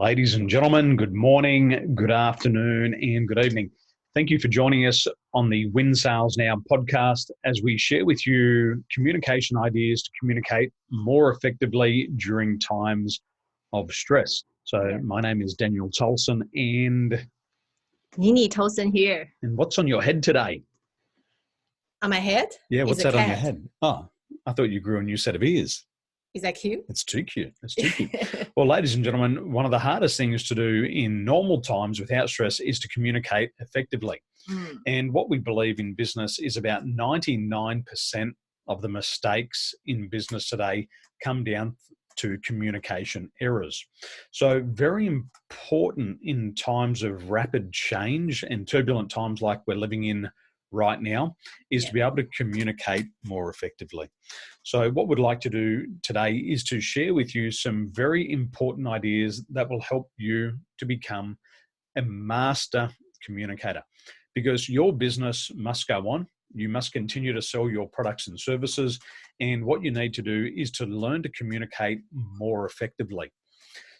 Ladies and gentlemen, good morning, good afternoon, and good evening. Thank you for joining us on the Win Sales Now podcast as we share with you communication ideas to communicate more effectively during times of stress. So my name is Daniel Tolson, and Tolson here. what's on your head today? On my head? Yeah, what's that on your head? Oh, I thought you grew a new set of ears. Is that cute? It's too cute. It's too cute. Well, ladies and gentlemen, one of the hardest things to do in normal times without stress is to communicate effectively. And what we believe in business is about 99% of the mistakes in business today come down to communication errors. So very important in times of rapid change and turbulent times like we're living in right now is to be able to communicate more effectively. So what we'd like to do today is to share with you some very important ideas that will help you to become a master communicator, because your business must go on. You must continue to sell your products and services. And what you need to do is to learn to communicate more effectively.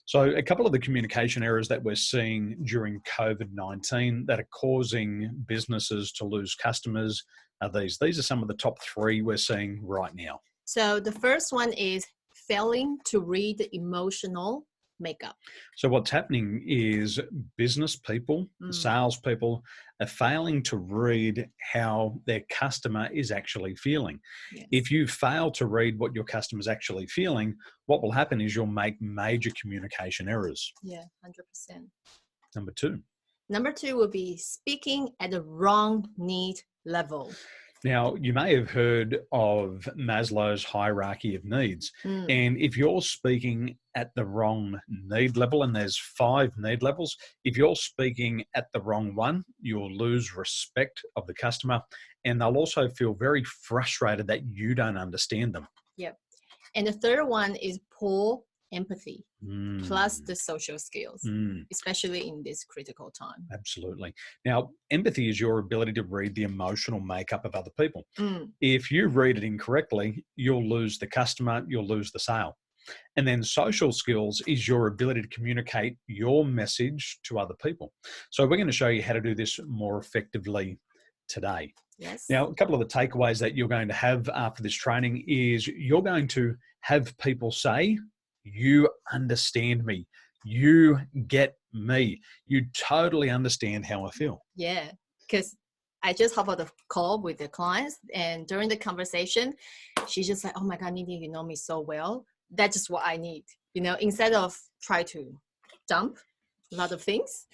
So a couple of the communication errors that we're seeing during COVID-19 that are causing businesses to lose customers are these. These are some of the top three we're seeing right now. So the first one is failing to read the emotional makeup. So what's happening is business people, salespeople are failing to read how their customer is actually feeling. Yes. If you fail to read what your customer is actually feeling, what will happen is you'll make major communication errors. Yeah, 100%. Number two. Number two will be speaking at the wrong need level. Now, you may have heard of Maslow's hierarchy of needs. And if you're speaking at the wrong need level, and there's 5 need levels, if you're speaking at the wrong one, you'll lose respect of the customer, and they'll also feel very frustrated that you don't understand them. Yep. And the third one is poor empathy, plus the social skills, especially in this critical time. Absolutely. Now, empathy is your ability to read the emotional makeup of other people. If you read it incorrectly, you'll lose the customer, you'll lose the sale. And then social skills is your ability to communicate your message to other people. So we're going to show you how to do this more effectively today. Yes. Now, a couple of the takeaways that you're going to have after this training is you're going to have people say, "You understand me. You get me. You totally understand how I feel." Yeah, because I just hop on the call with the clients, and during the conversation, she's just like, "Oh my God, Nini, you know me so well. That's just what I need." You know, instead of try to dump a lot of things,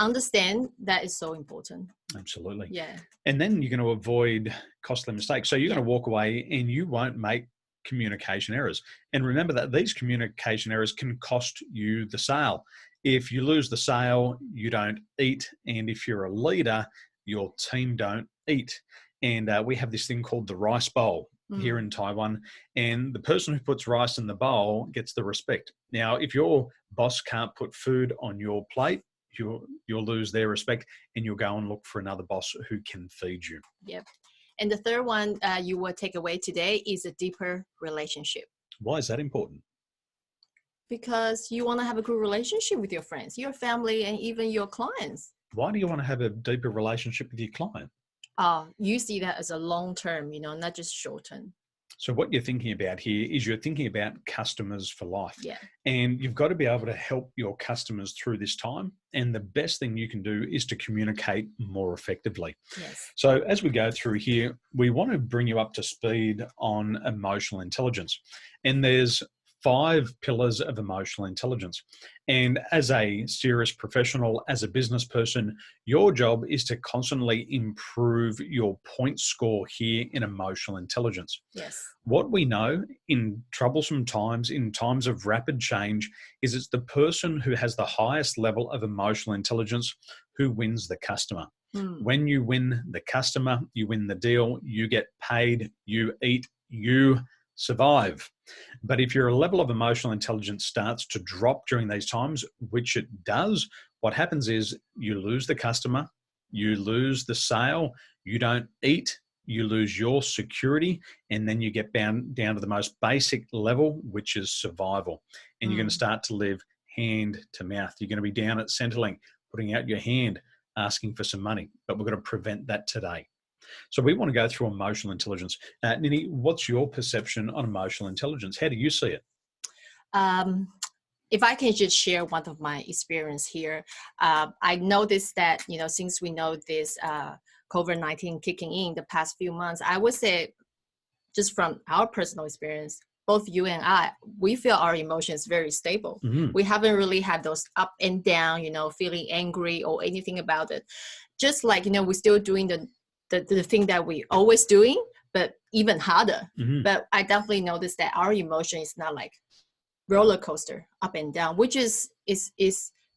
understand that is so important. Absolutely. Yeah. And then you're going to avoid costly mistakes. So you're going to walk away and you won't make communication errors. And remember that these communication errors can cost you the sale. If you lose the sale, you don't eat. And if you're a leader, your team don't eat. And we have this thing called the rice bowl here in Taiwan. And the person who puts rice in the bowl gets the respect. Now, if your boss can't put food on your plate, you'll lose their respect, and you'll go and look for another boss who can feed you. Yep. And the third one you will take away today is a deeper relationship. Why is that important? Because you want to have a good relationship with your friends, your family, and even your clients. Why do you want to have a deeper relationship with your client? You see that as a long-term, not just short-term. So what you're thinking about here is you're thinking about customers for life. Yeah. And you've got to be able to help your customers through this time. And the best thing you can do is to communicate more effectively. Yes. So as we go through here, we want to bring you up to speed on emotional intelligence. And there's 5 pillars of emotional intelligence. And as a serious professional, as a business person, your job is to constantly improve your point score here in emotional intelligence. Yes. What we know in troublesome times, in times of rapid change, is it's the person who has the highest level of emotional intelligence who wins the customer. When you win the customer, you win the deal, you get paid, you eat, you survive. But if your level of emotional intelligence starts to drop during these times, which it does, what happens is you lose the customer, you lose the sale, you don't eat, you lose your security, and then you get down to the most basic level, which is survival. And you're going to start to live hand to mouth. You're going to be down at Centrelink, putting out your hand, asking for some money. But we're going to prevent that today. So we want to go through emotional intelligence. Nini, what's your perception on emotional intelligence? How do you see it? If I can just share one of my experience here, I noticed that, since we know this COVID-19 kicking in the past few months, I would say just from our personal experience, both you and I, we feel our emotions very stable. Mm-hmm. We haven't really had those up and down, feeling angry or anything about it. Just like, we're still doing the thing that we always doing, but even harder. Mm-hmm. But I definitely noticed that our emotion is not like roller coaster up and down, which is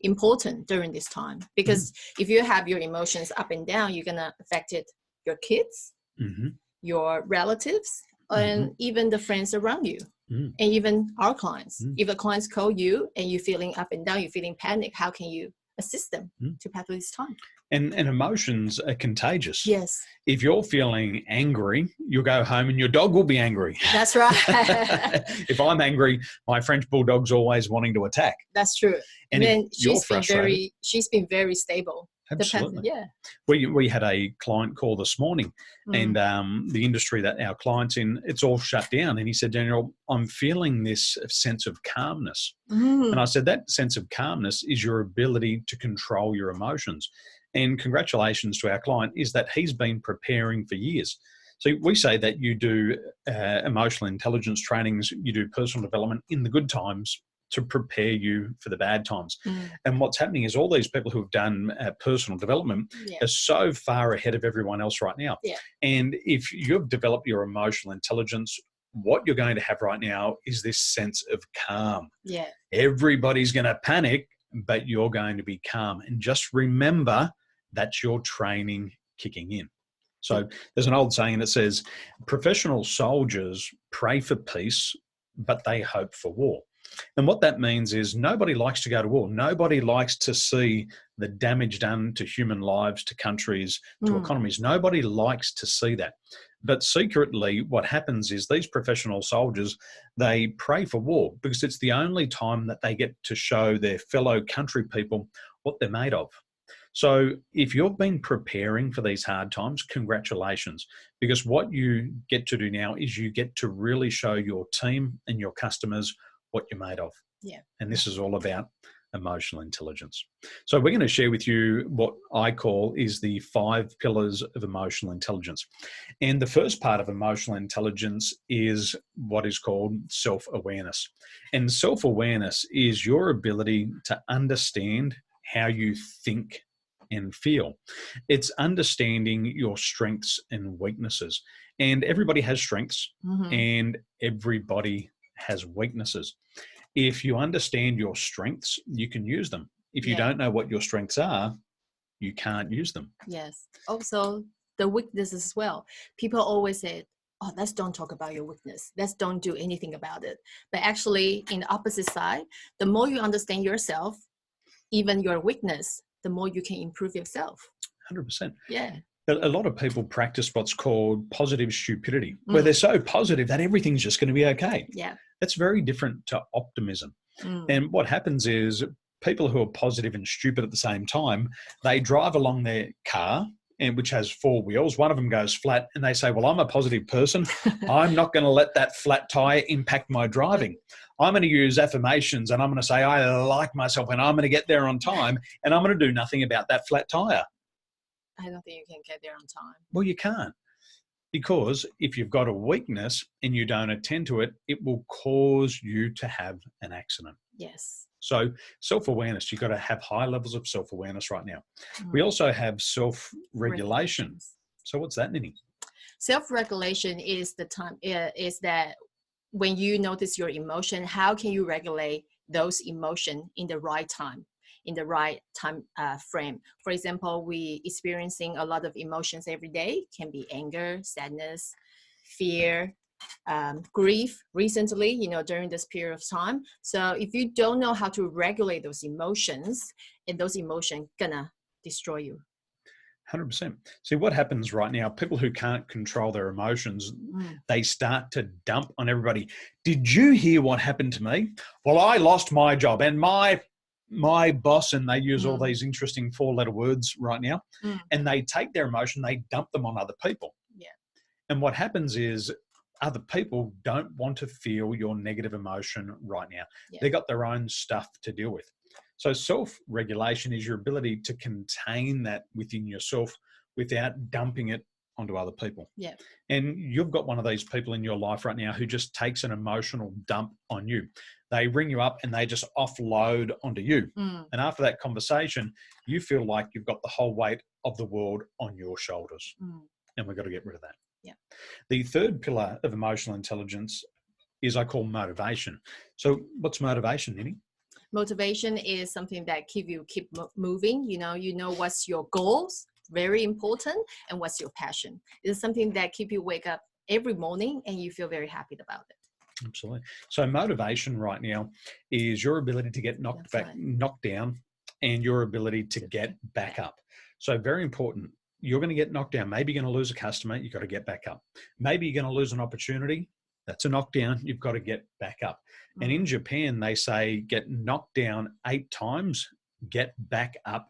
important during this time, because if you have your emotions up and down, you're gonna affect it, your kids, your relatives, and even the friends around you, and even our clients. If the clients call you and you're feeling up and down, you're feeling panic, how can you assist them to pass through this time? And emotions are contagious. Yes. If you're feeling angry, you'll go home and your dog will be angry. That's right. If I'm angry, my French bulldog's always wanting to attack. That's true. And then she's been very stable. Absolutely. Yeah. We had a client call this morning, and the industry that our client's in, it's all shut down. And he said, Daniel, I'm feeling this sense of calmness. And I said, that sense of calmness is your ability to control your emotions. And congratulations to our client is that he's been preparing for years. So we say that you do emotional intelligence trainings, you do personal development in the good times to prepare you for the bad times. And what's happening is all these people who have done personal development are so far ahead of everyone else right now. And if you've developed your emotional intelligence, what you're going to have right now is this sense of calm. Everybody's going to panic, but you're going to be calm. And just remember, that's your training kicking in. So there's an old saying that says, professional soldiers pray for peace, but they hope for war. And what that means is nobody likes to go to war. Nobody likes to see the damage done to human lives, to countries, to economies. Nobody likes to see that. But secretly, what happens is these professional soldiers, they pray for war because it's the only time that they get to show their fellow country people what they're made of. So if you've been preparing for these hard times, congratulations, because what you get to do now is you get to really show your team and your customers what you're made of. And this is all about emotional intelligence. So we're going to share with you what I call is the 5 pillars of emotional intelligence. And the first part of emotional intelligence is what is called self-awareness. And self-awareness is your ability to understand how you think and feel. It's understanding your strengths and weaknesses. And everybody has strengths and everybody has weaknesses. If you understand your strengths, you can use them. If you don't know what your strengths are, you can't use them. Yes. Also, the weaknesses as well. People always say, oh, let's don't talk about your weakness. Let's don't do anything about it. But actually, in the opposite side, the more you understand yourself, even your weakness, the more you can improve yourself. 100%. Yeah. A lot of people practice what's called positive stupidity, where they're so positive that everything's just going to be okay. Yeah. That's very different to optimism. And what happens is people who are positive and stupid at the same time, they drive along their car, and which has 4 wheels. One of them goes flat, and they say, well, I'm a positive person. I'm not going to let that flat tire impact my driving. I'm going to use affirmations, and I'm going to say, I like myself, and I'm going to get there on time, and I'm going to do nothing about that flat tire. I don't think you can get there on time. Well, you can't. Because if you've got a weakness and you don't attend to it, it will cause you to have an accident. Yes. So self-awareness, you've got to have high levels of self-awareness right now. We also have self-regulation. So what's that, Nini? Self-regulation is that when you notice your emotion, how can you regulate those emotions in the right time? In the right time frame. For example, we experiencing a lot of emotions every day. Can be anger, sadness, fear, grief recently, during this period of time. So if you don't know how to regulate those emotions, and those emotions gonna destroy you. 100%. See, what happens right now, people who can't control their emotions, they start to dump on everybody. Did you hear what happened to me? Well, I lost my job and my my boss, and they use all Mm. these interesting 4-letter words right now, and they take their emotion, they dump them on other people. Yeah. And what happens is other people don't want to feel your negative emotion right now. Yeah. They've got their own stuff to deal with. So self-regulation is your ability to contain that within yourself without dumping it onto other people. Yeah. And you've got one of these people in your life right now who just takes an emotional dump on you. They ring you up and they just offload onto you. And after that conversation, you feel like you've got the whole weight of the world on your shoulders. And we've got to get rid of that. Yeah. The third pillar of emotional intelligence is I call motivation. So what's motivation, Nini? Motivation is something that keep moving. You know what's your goals, very important, and what's your passion. It's something that keep you wake up every morning and you feel very happy about it. Absolutely. So motivation right now is your ability to get knocked down, and your ability to get back up. So very important. You're going to get knocked down. Maybe you're going to lose a customer. You've got to get back up. Maybe you're going to lose an opportunity. That's a knockdown. You've got to get back up. And in Japan, they say get knocked down 8 times, get back up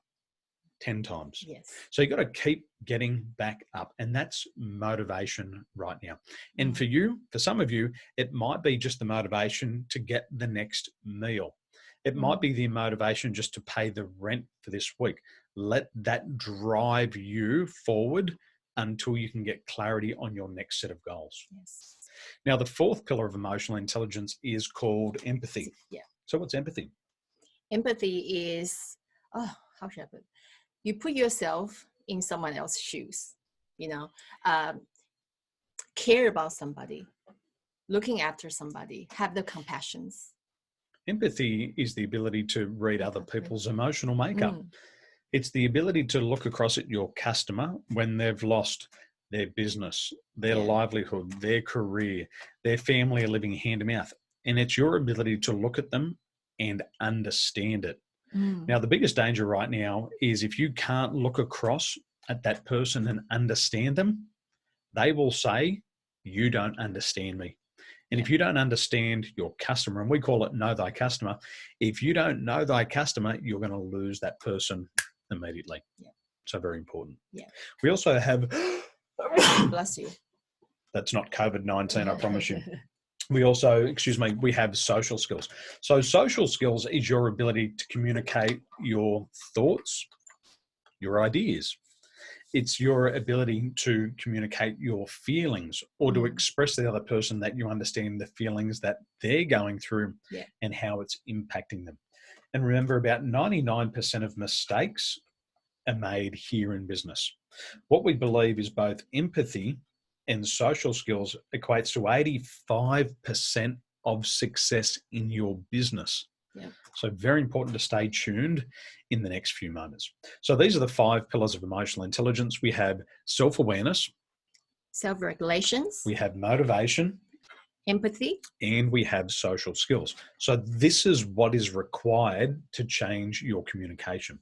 10 times. Yes. So you've got to keep getting back up. And that's motivation right now. And for some of you, it might be just the motivation to get the next meal. It might be the motivation just to pay the rent for this week. Let that drive you forward until you can get clarity on your next set of goals. Yes. Now, the fourth pillar of emotional intelligence is called empathy. Yeah. So what's empathy? Empathy is, how should I put it? You put yourself in someone else's shoes, care about somebody, looking after somebody, have the compassions. Empathy is the ability to read other people's emotional makeup. It's the ability to look across at your customer when they've lost their business, their livelihood, their career, their family are living hand to mouth. And it's your ability to look at them and understand it. Now, the biggest danger right now is if you can't look across at that person and understand them, they will say, you don't understand me. And if you don't understand your customer, and we call it know thy customer, if you don't know thy customer, you're going to lose that person immediately. Yeah. So very important. Yeah. We also have... Bless you. That's not COVID-19, I promise you. We also, we have social skills. So social skills is your ability to communicate your thoughts, your ideas. It's your ability to communicate your feelings or to express to the other person that you understand the feelings that they're going through and how it's impacting them. And remember, about 99% of mistakes are made here in business. What we believe is both empathy and social skills equates to 85% of success in your business. Yeah. So very important to stay tuned in the next few moments. So these are the 5 pillars of emotional intelligence. We have self-awareness, self-regulations, we have motivation, empathy, and we have social skills. So this is what is required to change your communication.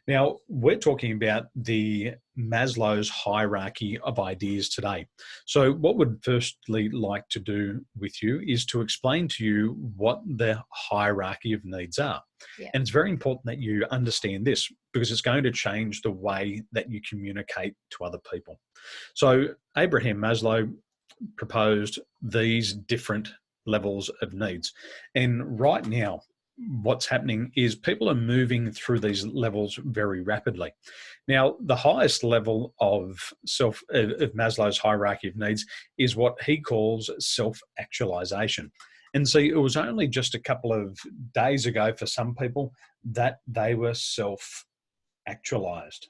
Now, we're talking about the Maslow's hierarchy of ideas today. So what we'd firstly like to do with you is to explain to you what the hierarchy of needs are. Yeah. And it's very important that you understand this because it's going to change the way that you communicate to other people. So Abraham Maslow proposed these different levels of needs. And right now, what's happening is people are moving through these levels very rapidly. Now, the highest level of Maslow's hierarchy of needs is what he calls self-actualization. And see, it was only just a couple of days ago for some people that they were self-actualized.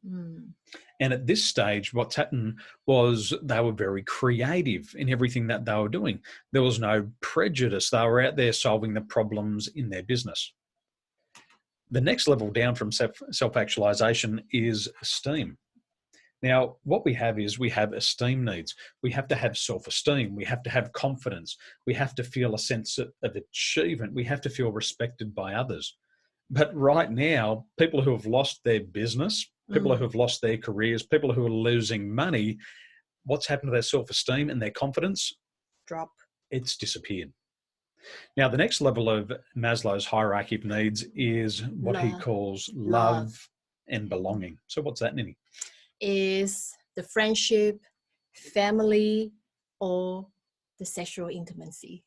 And at this stage, what's happened was they were very creative in everything that they were doing. There was no prejudice. They were out there solving the problems in their business. The next level down from self-actualization is esteem. Now, what we have is we have esteem needs. We have to have self-esteem. We have to have confidence. We have to feel a sense of achievement. We have to feel respected by others. But right now, people who have lost their business, people who have lost their careers, people who are losing money, what's happened to their self-esteem and their confidence? Drop. It's disappeared. Now, the next level of Maslow's hierarchy of needs is what he Love, calls love love and belonging. So what's that, Nini? is the friendship, family, or the sexual intimacy.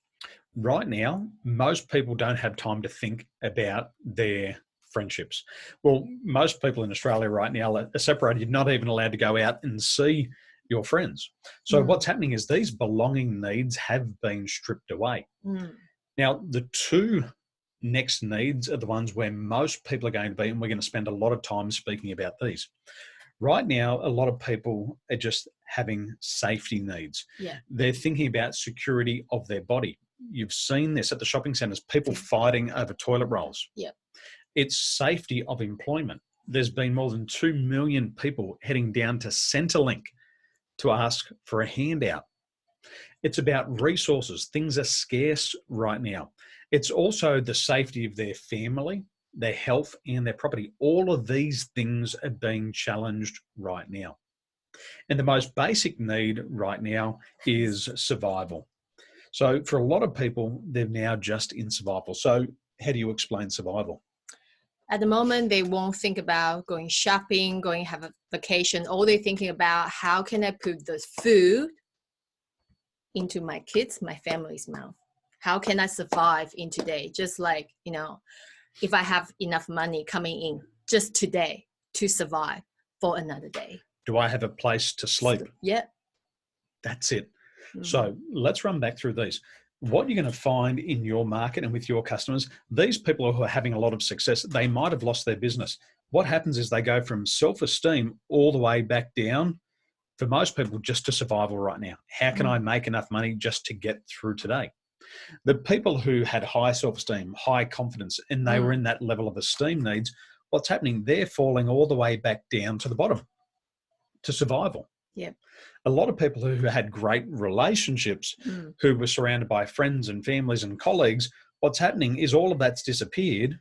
Right now, most people don't have time to think about their friendships. Well, most people in Australia right now are separated. You're not even allowed to go out and see your friends. So what's happening is these belonging needs have been stripped away. Now, the two next needs are the ones where most people are going to be, and we're going to spend a lot of time speaking about these. Right now, a lot of people are just having safety needs. Yeah. They're thinking about security of their body. You've seen this at the shopping centres, people fighting over toilet rolls. Yeah. It's safety of employment. There's been more than 2 million people heading down to Centrelink to ask for a handout. It's about resources. Things are scarce right now. It's also the safety of their family, their health, and their property. All of these things are being challenged right now. And the most basic need right now is survival. So for a lot of people, they're now just in survival. So how do you explain survival? At the moment, they won't think about going shopping, going have a vacation. All they're thinking about, how can I put the food into my kids, my family's mouth? How can I survive in today? Just like, if I have enough money coming in just today to survive for another day. Do I have a place to sleep? Yeah. That's it. So let's run back through these. What you're going to find in your market and with your customers, these people who are having a lot of success, they might have lost their business. What happens is they go from self-esteem all the way back down, for most people, just to survival right now. How can I make enough money just to get through today? The people who had high self-esteem, high confidence, and they were in that level of esteem needs, what's happening? They're falling all the way back down to the bottom, to survival. Yeah. A lot of people who had great relationships, who were surrounded by friends and families and colleagues, what's happening is all of that's disappeared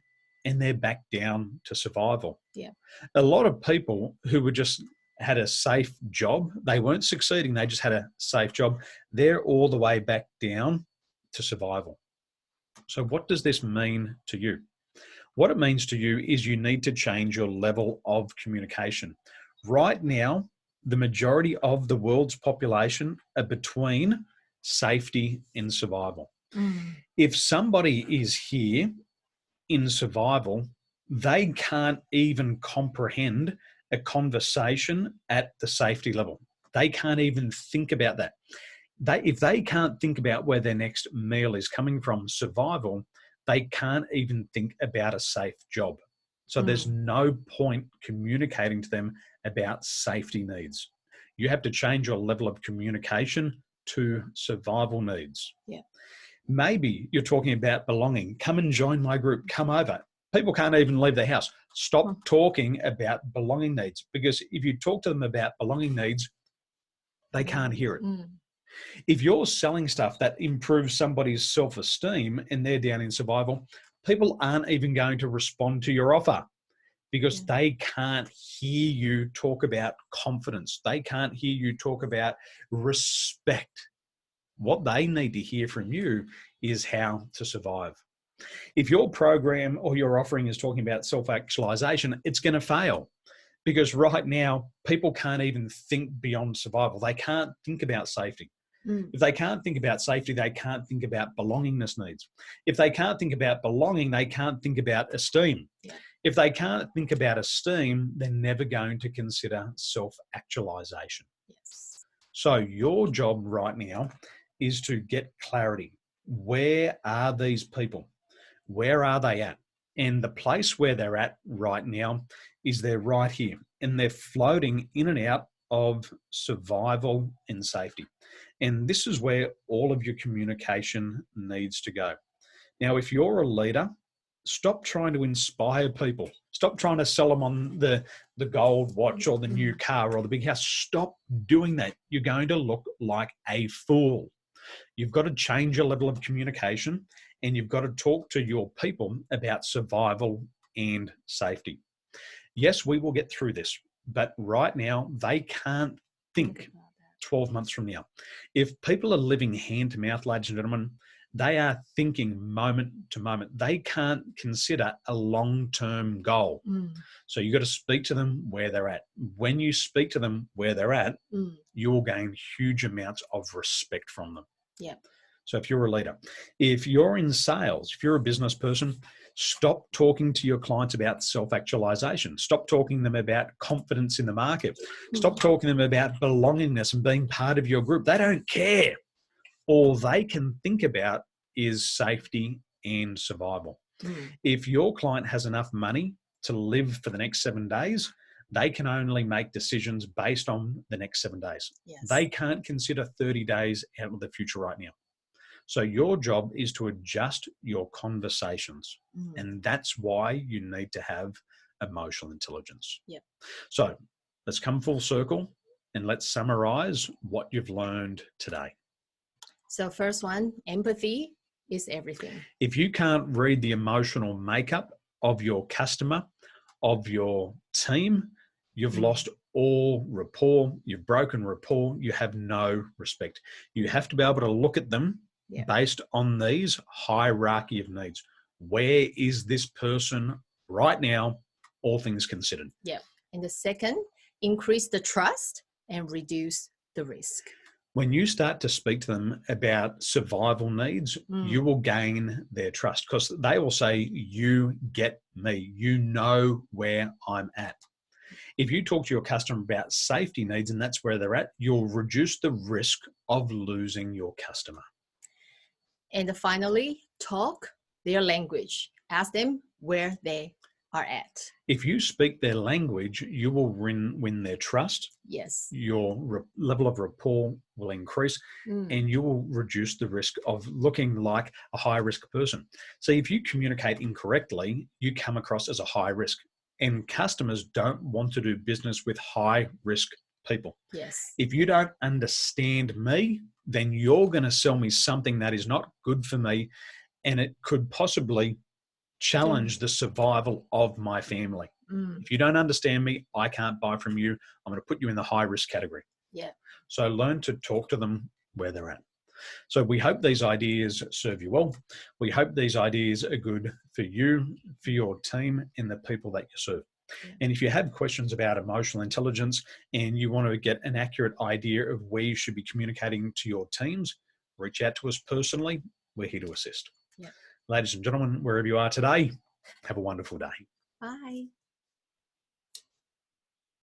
and they're back down to survival. Yeah. A lot of people who were just had a safe job, they weren't succeeding, they just had a safe job, they're all the way back down to survival. So what does this mean to you? What it means to you is you need to change your level of communication. Right now, the majority of the world's population are between safety and survival. If somebody is here in survival, they can't even comprehend a conversation at the safety level. They can't even think about that. If they can't think about where their next meal is coming from, survival, they can't even think about a safe job. So there's no point communicating to them about safety needs. You have to change your level of communication to survival needs. Yeah. Maybe you're talking about belonging. Come and join my group. Come over. People can't even leave their house. Stop talking about belonging needs, because if you talk to them about belonging needs, they can't hear it. If you're selling stuff that improves somebody's self-esteem and they're down in survival, people aren't even going to respond to your offer, because they can't hear you talk about confidence. They can't hear you talk about respect. What they need to hear from you is how to survive. If your program or your offering is talking about self-actualization, it's going to fail, because right now people can't even think beyond survival. They can't think about safety. If they can't think about safety, they can't think about belongingness needs. If they can't think about belonging, they can't think about esteem. Yeah. If they can't think about esteem, they're never going to consider self-actualization. Yes. So your job right now is to get clarity. Where are these people? Where are they at? And the place where they're at right now is they're right here, and they're floating in and out of survival and safety. And this is where all of your communication needs to go. Now, if you're a leader, stop trying to inspire people. Stop trying to sell them on the gold watch or the new car or the big house. Stop doing that. You're going to look like a fool. You've got to change your level of communication, and you've got to talk to your people about survival and safety. Yes, we will get through this, but right now they can't think 12 months from now. If people are living hand to mouth, ladies and gentlemen, They are thinking moment to moment. They can't consider a long-term goal. So you've got to speak to them where they're at. When you speak to them where they're at, you will gain huge amounts of respect from them. Yeah. So if you're a leader, if you're in sales, if you're a business person, stop talking to your clients about self-actualization. Stop talking to them about confidence in the market. Stop talking to them about belongingness and being part of your group. They don't care. All they can think about is safety and survival. If your client has enough money to live for the next 7 days, they can only make decisions based on the next 7 days. Yes. They can't consider 30 days out of the future right now. So your job is to adjust your conversations. And that's why you need to have emotional intelligence. Yep. So let's come full circle and let's summarize what you've learned today. So first one, empathy is everything. If you can't read the emotional makeup of your customer, of your team, you've lost all rapport, you've broken rapport, you have no respect. You have to be able to look at them based on these hierarchy of needs. Where is this person right now, all things considered? Yeah. And the second, increase the trust and reduce the risk. When you start to speak to them about survival needs, you will gain their trust because they will say, you get me, you know where I'm at. If you talk to your customer about safety needs and that's where they're at, you'll reduce the risk of losing your customer. And finally, talk their language. Ask them where they are at. If you speak their language, you will win their trust. Yes. Your level of rapport will increase and you will reduce the risk of looking like a high risk person. So if you communicate incorrectly, you come across as a high risk, and customers don't want to do business with high risk people. Yes. If you don't understand me, then you're going to sell me something that is not good for me, and it could possibly challenge the survival of my family. If you don't understand me, I can't buy from you. I'm going to put you in the high risk category. Yeah. So learn to talk to them where they're at. So we hope these ideas serve you well. We hope these ideas are good for you, for your team, and the people that you serve. And if you have questions about emotional intelligence and you want to get an accurate idea of where you should be communicating to your teams, reach out to us personally. We're here to assist. Ladies and gentlemen, wherever you are today, have a wonderful day. Bye.